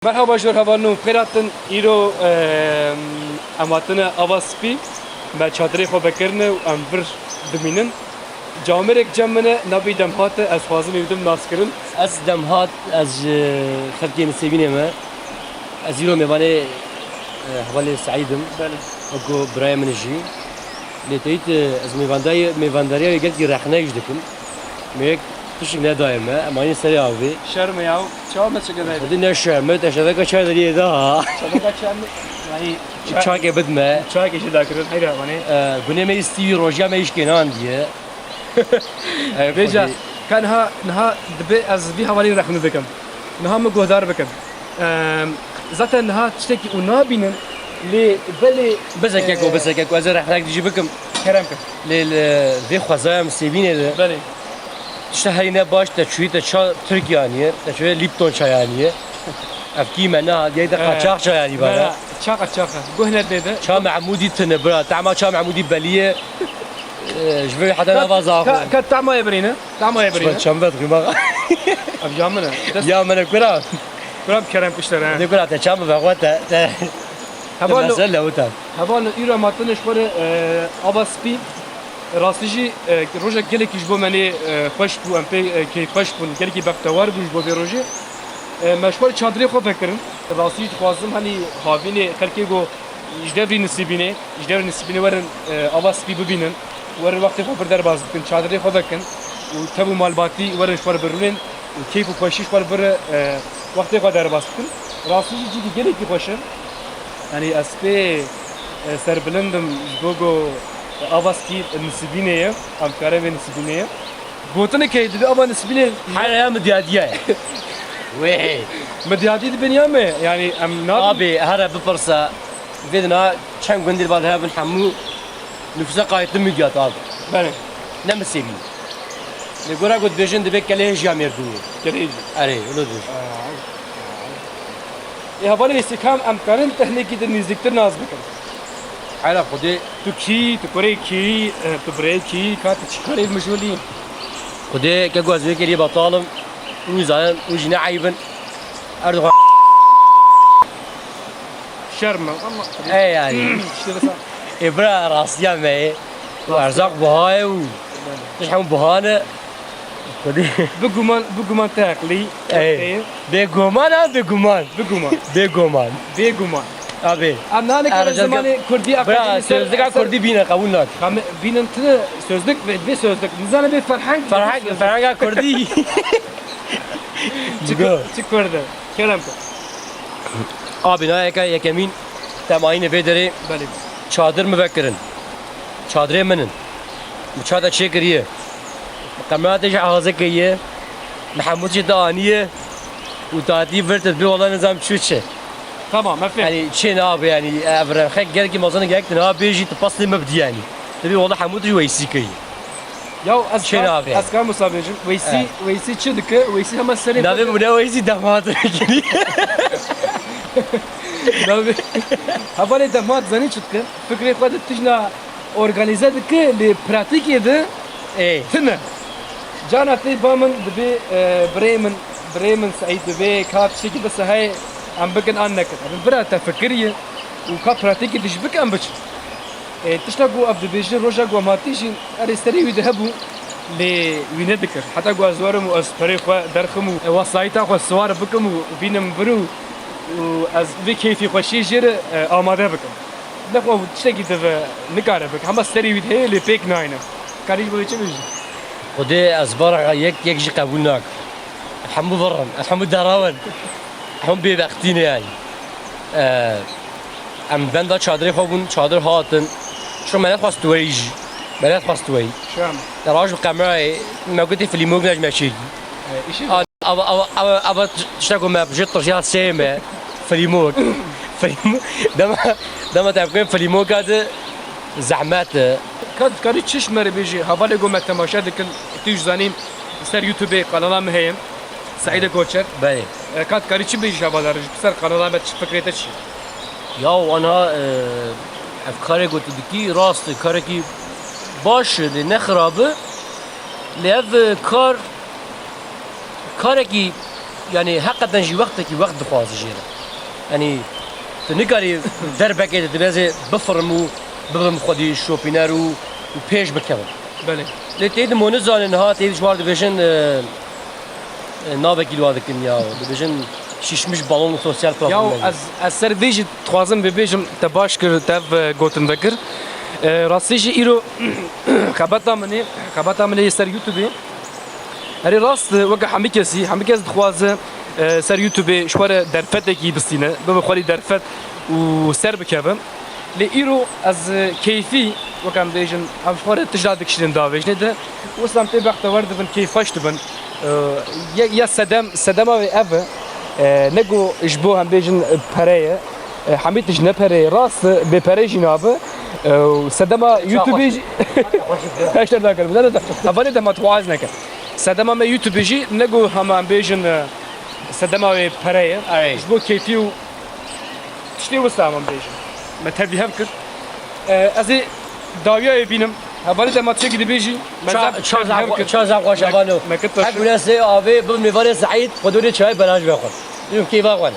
Merhaba Jorhavan'ın Ferhat'ın İro amatını avaspi ben çadırı xobekirne am bir diminin camerek cemine nabi demhat az fazla evdim naskirin از دمهات از خلقي نسيبيني ما ازيرو ميباني حوالي سعيدم بله اكو برايم نجي لتيت از ميفانداريا قلت لي راح نجدكم ميك تشك لا دايما اما اني سريع ابي şerme ya çağırma çıkıyor بدي نشر مت اشهدك شهر دي ده çabuk açan yani تشاكي بدما çay geçi dakirin hayır hani بني ما يستوي روجا ما يشكينان دي Veja kan ha dbe az bir havali rahnu bekem. Naha mı gohdar bekem. Zaten ha tişteki una binin li beli بس هيك از راح نجي بكم kerem ke. لل ذي خزايم سيبيني Beli. تشتهينا باش تشوي تشا تركيانية تشوي ليبتون شايانية أفكي منا جيدا قاچاق شاياني بنا Çaka çaka. Gohnet dedi. شا معمودي تنبرا تعمل شا معمودي بلية جبري حتى نفاز آخر Kat tama ebrine. Tama ebrine. شام بدري ما Ab jamına. يا من كرا Kuram kerem kuşlar ha. دي كرا تشام بقوة Havan مسألة وتام havan İra matını şöyle abaspi راستيجي روجا gelek iş bu meni خوش bu ampe ki خوش bu gelek baktavar bu bu roje مشوار çadırı xo fikrin راستيجي خوازم hani havine kalke go ijdevri nisibine varın abaspi bibinin varın vakti xo bir derbaz bikin çadırı xo fikin و tabu malbati varın şwar birinin keyf و خوشی şwar bir vakti xo derbaz bikin راستيجي ciddi gelek ki خوشم yani aspe serbilindim gogo Avaski nisibineye, Ankara ve nisibineye. Gotunu keydi de ama nisibine حالا يا مديادية وي medyadi de beni yame yani am not أبي هذا ببرصة فيدنا كم قنديل بعدها بنحمو نفسه قايد ميجات أبي beni نعم سيبي نقول أقول بيجن دبك كليه جامير دوني gereği. أري ولدي Havali istikam Ankara'nın tehniki de nizliktir nazbikim. حالا خدي Tu ki, tu kore ki, tu bre ki, kat çıkarır müşuli. خدي كجواز بيك اللي بطالم وزعلان وجنا عيبا أردو Şerme ama إيه يعني işte mesela إبرة راسيا معي وأرزاق بهاي وتشحن بهانة خدي bu guman takli. إيه بيجومان أم بيجومان Bu guman. بيجومان أبي Anneanne kadar zamanı Kurdi برا akademi سيرزقا كردي بينا قبول ناك Binin tını sözlük ve sözlük. Nizane bir farhang. فرحان كردي Çıkırdı. Kerem ko. Abi ne ya kemin temayini vedere Beli. çadır mı beklerin? Çadırı mının. Bu çadır çekiriye. Kamerada şey ağzı kıyı. Mahmud şey dağınıya. Bu dağıtıyı verted bir olan nizam çüçe. Tamam efendim. Yani şey ne abi yani evren xek gel ki mazanı gerekti ne abi jit paslı mebdi yani. Tabii valla Hamud juwaysi kıyı. Ya Şey ne abi yani? Askar musabircim. Veysi çıdık. Veysi hemen seni. Nabi bu ne vaysi damadı geliyor. Nabi. Havale damat zani çıdık. Fikri kuadı tijna organize dik li pratik yedi. Tine. Can atli bamın dibi Bremen Said dibi kap şeki bas hay am bugün annek. Ben bira tefkiriye و ka pratik diş bik am biç. تشتاقوا أبدو بيجي روجا قوا ما تيجي أريستري ويذهبوا لويندكر حتى قوا زوارم وأسبري خوا درخم ووصايتا خوا السوار بكم وبينم برو وأز بكيفي خوا شي جير آماده بكم نخوا تشتاقي دفع نكاره بك هما ستري ويده اللي بيك ناينه كاريج بوي چه بيجي خدي أزبار يك جي قبول ناك. الحمد برا الحمد دراون. هم بيبختين يعني. ام بندا چادری خوبون چادر هاتن شو ملت خواست ویج ملت خواست وی شام دراج بكاميرا ما قلت في الموج نجم شيء إيشي ابا تشتاقوا ما بجيت رجال سيمه في الموج دما تبقين في الموج هذا زعمات كاري تشش مري بيجي هفالي قوم تماشا دكن تيج زانيم سر يوتيوب قناه مهم سعيد كوتشر باي كات كاري تشي بيجي هفالي سر قناه ما فكرته تشي يا وانا افكاري قلت دكي راست كاركي باش لنخرابه لهذ كاركي يعني حقا جي وقتك وقت دخواز جيره يعني تنقري دربك إذا تبغى بفرمو ببم خدي شوبينرو وبيش بكمل بله لتيد مونزان إنها تيد شوار دبيشن نابك الوادك الدنيا دبيشن شيشمش بالون سوسيال یا بلاتفورم از سر ویژ توازن ببیجم تباش کرد تب گوتن بکر راستیجی ایرو خبرتا منی سر یوتیوب هری راست وقت همی کسی خوازه سر یوتیوب شوار درفت کی بستینه به خالی درفت و سر بکوم لی ایرو از کیفی وقت بیجن هم شوار تجربه کشیدن داویج نده و سمت بخت ورد بن کیفاش تبن یا صدم و اوه نگو جبو هم بیجن پره حمیتش نپره راست به پره جنابه صدما یوتیوبی هشتر نکرد نه اولی دم توازن نکرد صدما ما یوتیوبی نگو هم بیجن صدما و پره جبو کیفی و تشتی وسام هم بیجن ما تبی هم کرد از داویه بینم اولی دم تشکی دی بیجی شاز عقاش بانو حق ناس آبی بمنفر سعید خدوني چای بلاش بخور اینو کی واقعا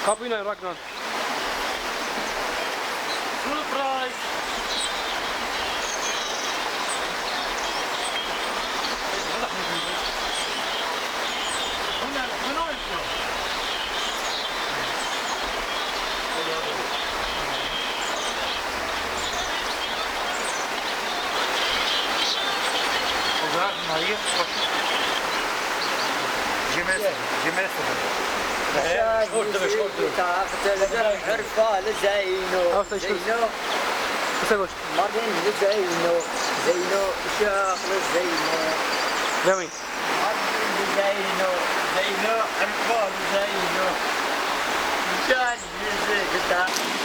Kapıyla raklan. Surprise! عرفان زينو زينو Kısa koş. مرن زينو زينو شاخل زينو Demin. مرن زينو زينو عرفان زينو جاد زينو